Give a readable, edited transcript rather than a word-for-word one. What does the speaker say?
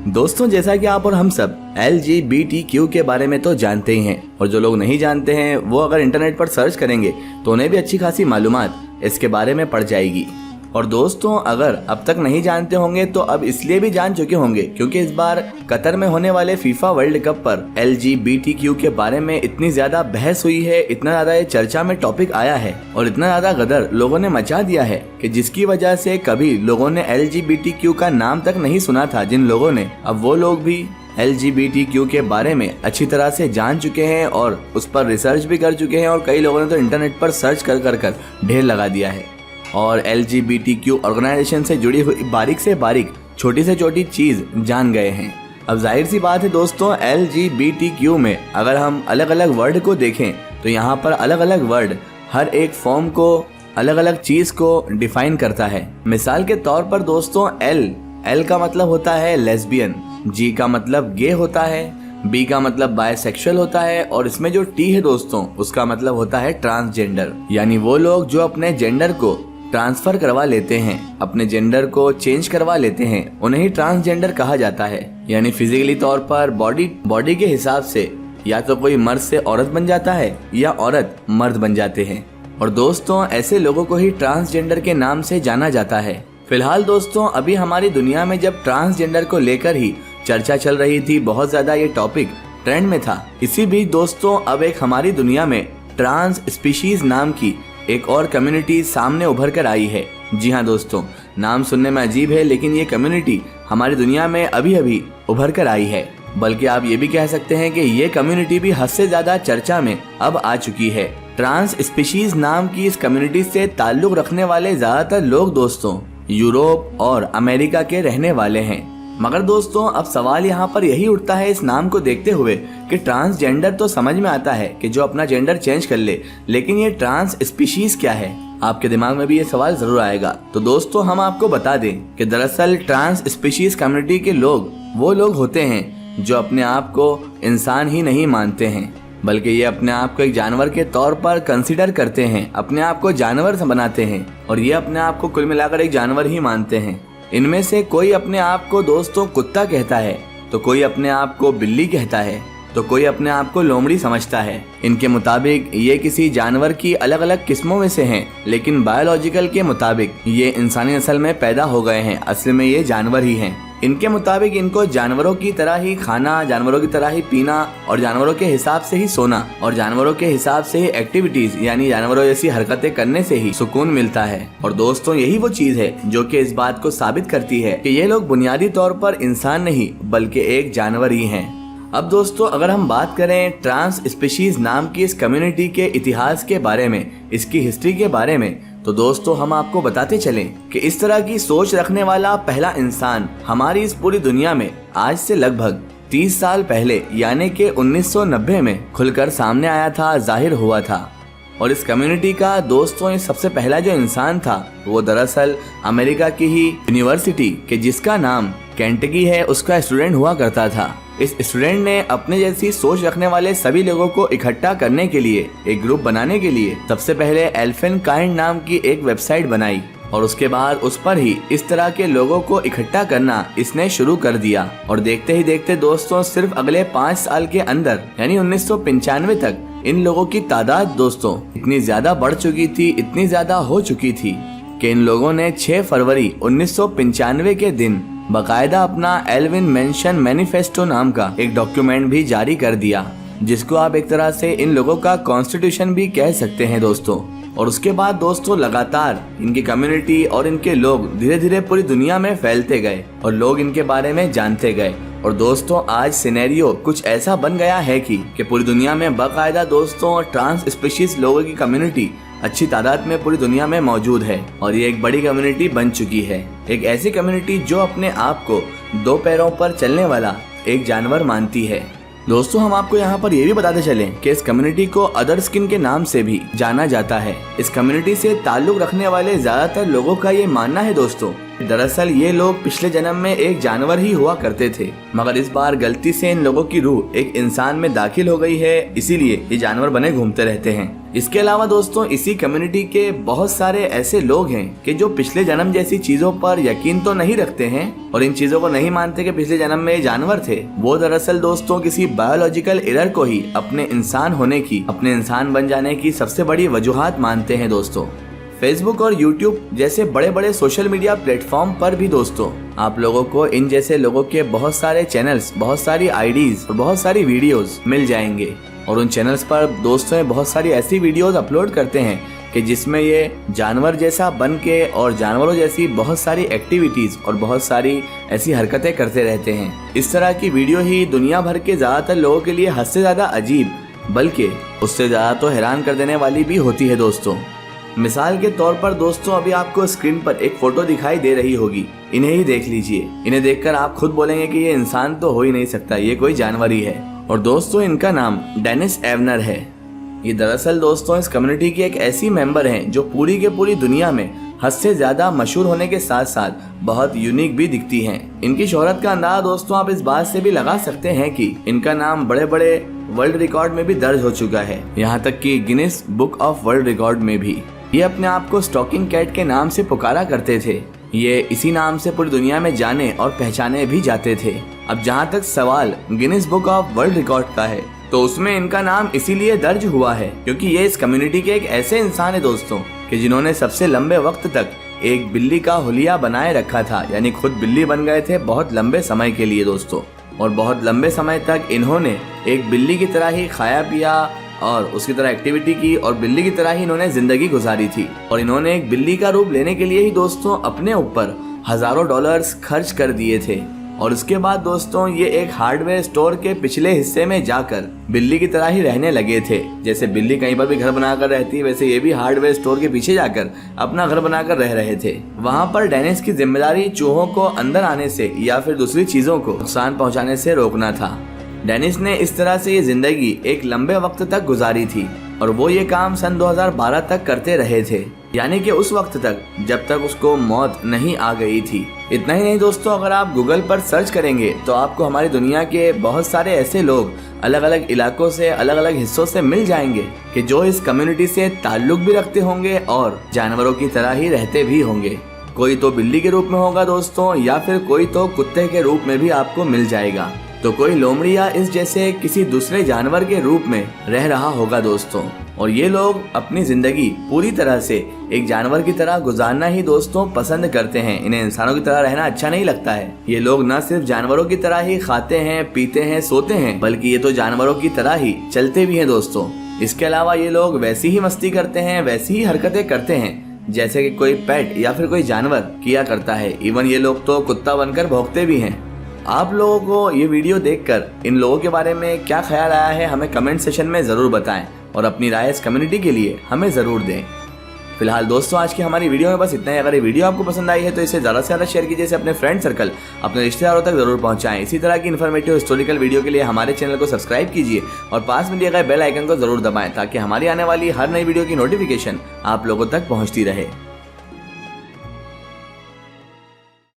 दोस्तों, जैसा कि आप और हम सब LGBTQ के बारे में तो जानते ही हैं, और जो लोग नहीं जानते हैं वो अगर इंटरनेट पर सर्च करेंगे तो उन्हें भी अच्छी खासी मालूमात इसके बारे में पड़ जाएगी। और दोस्तों, अगर अब तक नहीं जानते होंगे तो अब इसलिए भी जान चुके होंगे क्योंकि इस बार कतर में होने वाले फीफा वर्ल्ड कप पर LGBTQ के बारे में इतनी ज्यादा बहस हुई है, इतना ज्यादा ये चर्चा में टॉपिक आया है और इतना ज्यादा गदर लोगों ने मचा दिया है कि जिसकी वजह से कभी लोगों ने LGBTQ का नाम तक नहीं सुना था। जिन लोगों ने, अब वो लोग भी LGBTQ के बारे में अच्छी तरह से जान चुके हैं और उस पर रिसर्च भी कर चुके हैं, और कई लोगों ने तो इंटरनेट पर सर्च कर ढेर लगा दिया है और LGBTQ ऑर्गेनाइजेशन से जुड़ी हुई बारीक से बारीक, छोटी से छोटी चीज जान गए हैं। अब जाहिर सी बात है दोस्तों, LGBTQ में अगर हम अलग अलग वर्ड को देखें तो यहाँ पर अलग अलग वर्ड हर एक फॉर्म को, अलग अलग चीज को डिफाइन करता है। मिसाल के तौर पर दोस्तों, L का मतलब होता है लेस्बियन, G का मतलब गे होता है, B का मतलब बायसेक्सुअल होता है, और इसमें जो T है दोस्तों उसका मतलब होता है ट्रांसजेंडर, यानी वो लोग जो अपने जेंडर को ट्रांसफर करवा लेते हैं, अपने जेंडर को चेंज करवा लेते हैं, उन्हें ही ट्रांसजेंडर कहा जाता है। यानी फिजिकली तौर पर बॉडी के हिसाब से या तो कोई मर्द से औरत बन जाता है या औरत मर्द बन जाते हैं। और दोस्तों, ऐसे लोगों को ही ट्रांसजेंडर के नाम से जाना जाता है। फिलहाल दोस्तों, अभी हमारी दुनिया में जब ट्रांसजेंडर को लेकर ही चर्चा चल रही थी, बहुत ज्यादा ये टॉपिक ट्रेंड में था, इसी बीच दोस्तों अब एक हमारी दुनिया में ट्रांस स्पीशीज नाम की एक और कम्युनिटी सामने उभर कर आई है। जी हाँ दोस्तों, नाम सुनने में अजीब है, लेकिन ये कम्युनिटी हमारी दुनिया में अभी अभी उभर कर आई है। बल्कि आप ये भी कह सकते हैं कि ये कम्युनिटी भी हद से ज्यादा चर्चा में अब आ चुकी है। ट्रांस स्पीशीज नाम की इस कम्युनिटी से ताल्लुक रखने वाले ज्यादातर लोग दोस्तों यूरोप और अमेरिका के रहने वाले हैं। मगर दोस्तों, अब सवाल यहाँ पर यही उठता है इस नाम को देखते हुए कि ट्रांसजेंडर तो समझ में आता है कि जो अपना जेंडर चेंज कर ले, लेकिन ये ट्रांस स्पीशीज क्या है? आपके दिमाग में भी ये सवाल जरूर आएगा। तो दोस्तों, हम आपको बता दें कि दरअसल ट्रांस स्पीशीज कम्युनिटी के लोग वो लोग होते हैं जो अपने आप को इंसान ही नहीं मानते हैं, बल्कि ये अपने आप को एक जानवर के तौर पर कंसीडर करते हैं, अपने आप को जानवर बनाते हैं और ये अपने आप को कुल मिलाकर एक जानवर ही मानते हैं। इनमें से कोई अपने आप को दोस्तों कुत्ता कहता है, तो कोई अपने आप को बिल्ली कहता है, तो कोई अपने आप को लोमड़ी समझता है। इनके मुताबिक ये किसी जानवर की अलग अलग किस्मों में से हैं, लेकिन बायोलॉजिकल के मुताबिक ये इंसानी नस्ल में पैदा हो गए हैं, असल में ये जानवर ही हैं। इनके मुताबिक इनको जानवरों की तरह ही खाना, जानवरों की तरह ही पीना और जानवरों के हिसाब से ही सोना और जानवरों के हिसाब से ही एक्टिविटीज यानी जानवरों जैसी हरकतें करने से ही सुकून मिलता है। और दोस्तों, यही वो चीज है जो कि इस बात को साबित करती है कि ये लोग बुनियादी तौर पर इंसान नहीं बल्कि एक जानवर ही हैं। अब दोस्तों, अगर हम बात करें ट्रांस स्पीशीज नाम की इस कम्युनिटी के इतिहास के बारे में, इसकी हिस्ट्री के बारे में, तो दोस्तों हम आपको बताते चलें कि इस तरह की सोच रखने वाला पहला इंसान हमारी इस पूरी दुनिया में आज से लगभग 30 साल पहले यानी कि 1990 में खुलकर सामने आया था, जाहिर हुआ था। और इस कम्युनिटी का दोस्तों ये सबसे पहला जो इंसान था वो दरअसल अमेरिका की ही यूनिवर्सिटी के जिसका नाम केंटकी है उसका स्टूडेंट हुआ करता था। इस स्टूडेंट ने अपने जैसी सोच रखने वाले सभी लोगों को इकट्ठा करने के लिए, एक ग्रुप बनाने के लिए सबसे पहले एल्फेनकाइंड नाम की एक वेबसाइट बनाई और उसके बाद उस पर ही इस तरह के लोगों को इकट्ठा करना इसने शुरू कर दिया। और देखते ही देखते दोस्तों सिर्फ अगले 5 साल के अंदर यानी 1995 तक इन लोगों की तादाद दोस्तों इतनी ज्यादा बढ़ चुकी थी, इतनी ज्यादा हो चुकी थी कि इन लोगों ने 6 फरवरी 1995 के दिन बकायदा अपना एल्विन मेंशन मैनिफेस्टो नाम का एक डॉक्यूमेंट भी जारी कर दिया, जिसको आप एक तरह से इन लोगों का कॉन्स्टिट्यूशन भी कह सकते हैं दोस्तों। और उसके बाद दोस्तों लगातार इनकी कम्युनिटी और इनके लोग धीरे धीरे पूरी दुनिया में फैलते गए और लोग इनके बारे में जानते गए। और दोस्तों आज सिनेरियो कुछ ऐसा बन गया है कि पूरी दुनिया में बाकायदा दोस्तों ट्रांस स्पीशीज लोगों की कम्युनिटी अच्छी तादाद में पूरी दुनिया में मौजूद है और ये एक बड़ी कम्युनिटी बन चुकी है। एक ऐसी कम्युनिटी जो अपने आप को 2 पैरों पर चलने वाला एक जानवर मानती है। दोस्तों हम आपको यहाँ पर ये भी बताते चलें कि इस कम्युनिटी को अदर स्किन के नाम से भी जाना जाता है। इस कम्युनिटी से ताल्लुक रखने वाले ज्यादातर लोगों का ये मानना है दोस्तों दरअसल ये लोग पिछले जन्म में एक जानवर ही हुआ करते थे, मगर इस बार गलती से इन लोगों की रूह एक इंसान में दाखिल हो गई है, इसीलिए ये जानवर बने घूमते रहते हैं। इसके अलावा दोस्तों इसी कम्युनिटी के बहुत सारे ऐसे लोग हैं कि जो पिछले जन्म जैसी चीजों पर यकीन तो नहीं रखते हैं और इन चीजों को नहीं मानते कि पिछले जन्म में जानवर थे। वो दरअसल दोस्तों किसी बायोलॉजिकल एरर को ही अपने इंसान होने की, अपने इंसान बन जाने की सबसे बड़ी वजूहात मानते हैं दोस्तों। फेसबुक और यूट्यूब जैसे बड़े बड़े सोशल मीडिया प्लेटफॉर्म पर भी दोस्तों आप लोगों को इन जैसे लोगों के बहुत सारे चैनल्स, बहुत सारी आईडीज और बहुत सारी वीडियोस मिल जाएंगे। और उन चैनल्स पर दोस्तों बहुत सारी ऐसी वीडियोस अपलोड करते हैं कि जिसमें ये जानवर जैसा बन के और जानवरों जैसी बहुत सारी एक्टिविटीज और बहुत सारी ऐसी हरकतें करते रहते हैं। इस तरह की वीडियो ही दुनिया भर के ज्यादातर लोगों के लिए हद से ज्यादा अजीब, बल्कि उससे ज्यादा तो हैरान कर देने वाली भी होती है दोस्तों। मिसाल के तौर पर दोस्तों अभी आपको स्क्रीन पर एक फोटो दिखाई दे रही होगी, इन्हें ही देख लीजिए। इन्हें देखकर आप खुद बोलेंगे कि ये इंसान तो हो ही नहीं सकता, ये कोई जानवर ही है। और दोस्तों इनका नाम डेनिस एवनर है। ये दरअसल दोस्तों इस कम्युनिटी की एक ऐसी मेंबर हैं जो पूरी के पूरी दुनिया में हद से ज्यादा मशहूर होने के साथ साथ बहुत यूनिक भी दिखती हैं। इनकी शोहरत का अंदाजा दोस्तों आप इस बात से भी लगा सकते हैं कि इनका नाम बड़े बड़े वर्ल्ड रिकॉर्ड में भी दर्ज हो चुका है, यहाँ तक कि Guinness book of world record में भी। ये अपने आप को स्टॉकिंग कैट के नाम से पुकारा करते थे। ये इसी नाम से पूरी दुनिया में जाने और पहचाने भी जाते थे। अब जहाँ तक सवाल Guinness book of world record का है तो उसमें इनका नाम इसीलिए दर्ज हुआ है क्योंकि ये इस कम्युनिटी के एक ऐसे इंसान है दोस्तों कि जिन्होंने सबसे लंबे वक्त तक एक बिल्ली का हुलिया बनाए रखा था, यानी खुद बिल्ली बन गए थे बहुत लंबे समय के लिए दोस्तों। और बहुत लंबे समय तक इन्होंने एक बिल्ली की तरह ही खाया पिया और उसकी तरह एक्टिविटी की और बिल्ली की तरह ही इन्होंने जिंदगी गुजारी थी। और इन्होंने एक बिल्ली का रूप लेने के लिए ही दोस्तों अपने ऊपर हजारों डॉलर्स खर्च कर दिए थे। और उसके बाद दोस्तों ये एक हार्डवेयर स्टोर के पिछले हिस्से में जाकर बिल्ली की तरह ही रहने लगे थे। जैसे बिल्ली कहीं पर भी घर बनाकर रहती है वैसे ये भी हार्डवेयर स्टोर के पीछे जाकर अपना घर बनाकर रह रहे थे। वहाँ पर डेनिस की जिम्मेदारी चूहों को अंदर आने से या फिर दूसरी चीजों को नुकसान पहुँचाने से रोकना था। डेनिस ने इस तरह से ये जिंदगी एक लंबे वक्त तक गुजारी थी और वो ये काम सन 2012 तक करते रहे थे, यानी कि उस वक्त तक जब तक उसको मौत नहीं आ गई थी। इतना ही नहीं दोस्तों, अगर आप गूगल पर सर्च करेंगे तो आपको हमारी दुनिया के बहुत सारे ऐसे लोग अलग अलग इलाकों से, अलग अलग हिस्सों से मिल जाएंगे कि जो इस कम्युनिटी से ताल्लुक भी रखते होंगे और जानवरों की तरह ही रहते भी होंगे। कोई तो बिल्ली के रूप में होगा दोस्तों या फिर कोई तो कुत्ते के रूप में भी आपको मिल जाएगा, तो कोई लोमड़ी या इस जैसे किसी दूसरे जानवर के रूप में रह रहा होगा दोस्तों। और ये लोग अपनी जिंदगी पूरी तरह से एक जानवर की तरह गुजारना ही दोस्तों पसंद करते हैं। इन्हें इंसानों की तरह रहना अच्छा नहीं लगता है। ये लोग न सिर्फ जानवरों की तरह ही खाते हैं, पीते हैं, सोते हैं, बल्कि ये तो जानवरों की तरह ही चलते भी हैं दोस्तों। इसके अलावा ये लोग वैसी ही मस्ती करते हैं, वैसी ही हरकतें करते हैं जैसे कि कोई पेट या फिर कोई जानवर किया करता है। इवन ये लोग तो कुत्ता बनकर भौंकते भी हैं। आप लोगों को ये वीडियो देखकर इन लोगों के बारे में क्या ख्याल आया है हमें कमेंट सेशन में ज़रूर बताएं और अपनी राय इस कम्युनिटी के लिए हमें ज़रूर दें। फिलहाल दोस्तों आज की हमारी वीडियो में बस इतना ही। अगर ये वीडियो आपको पसंद आई है तो इसे ज़्यादा से ज़्यादा शेयर कीजिए, इसे अपने फ्रेंड सर्कल, अपने रिश्तेदारों तक ज़रूर पहुंचाएं। इसी तरह की इन्फॉर्मेटिव हिस्टोरिकल वीडियो के लिए हमारे चैनल को सब्सक्राइब कीजिए और पास में दिए गए बेल आइकन को ज़रूर दबाएं ताकि हमारी आने वाली हर नई वीडियो की नोटिफिकेशन आप लोगों तक पहुँचती रहे।